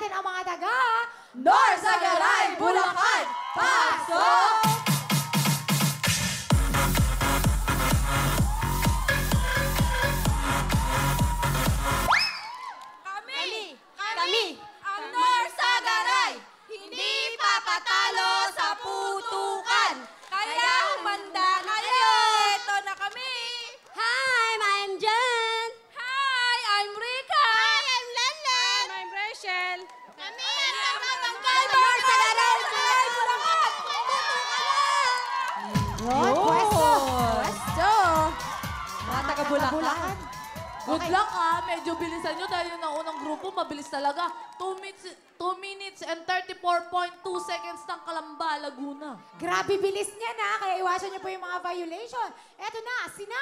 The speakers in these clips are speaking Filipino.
natin ang mga taga Norsagaray, Bulacan. Pasok! Kami, ang Norsagaray, hindi papatalo sa putukan. Kaya humanda kayo. Ito na kami. Hi, I'm Jen. Hi, I'm Rika. Hi, I'm Lanlan. I'm Rachel. Kami ang Norsagaray, Bulacan. Good, pwesto. Pwesto. Mga taga-Bulacan. Good luck medyo bilisan nyo dahil yung naunang grupo, mabilis talaga. 2 minutes and 34.2 seconds ng Kalamba, Laguna. Grabe bilis niya na, kaya iwasan niyo po yung mga violation. Eto na, sina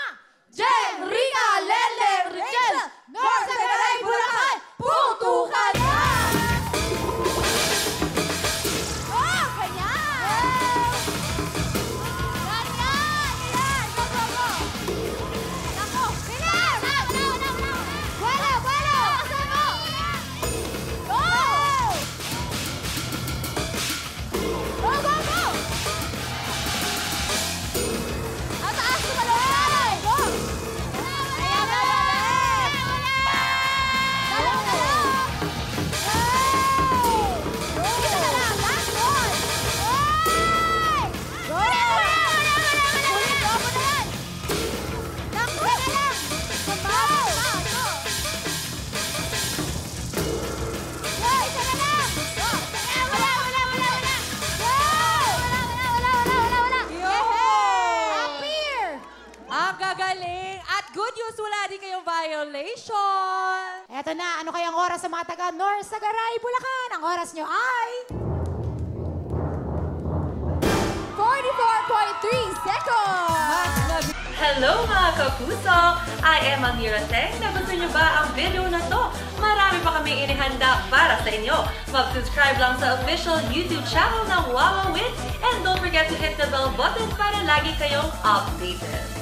Jen, Rika, Lele, Richel, Norsagaray, Bulacan, putukan na! Oh, ganyan. Ganyan. Go, go, go. Ako, bilis. Buwelo, buwelo. Go. Go, go, go. Ataas, tumalon. Go. Ayan na, ulit. Dalawang na lang. Isa na lang, last one. Go. Ulit, go mo na yan. Takbo na lang. Go. Go, isa na lang. Go. Wala. Go. Wala. Appear! Ang gagaling. At good news, wala din kayong violation. Eto na, ano kayang oras sa mga taga Norsagaray, Bulacan? Ang oras nyo ay 44.3 seconds. Hello mga kapuso! I am Amira Teng. Nagustuhan niyo ba ang video na to? Marami pa kami inihanda para sa inyo. Mag-subscribe lang sa official YouTube channel ng Wawa Win and don't forget to hit the bell button para lagi kayong updated.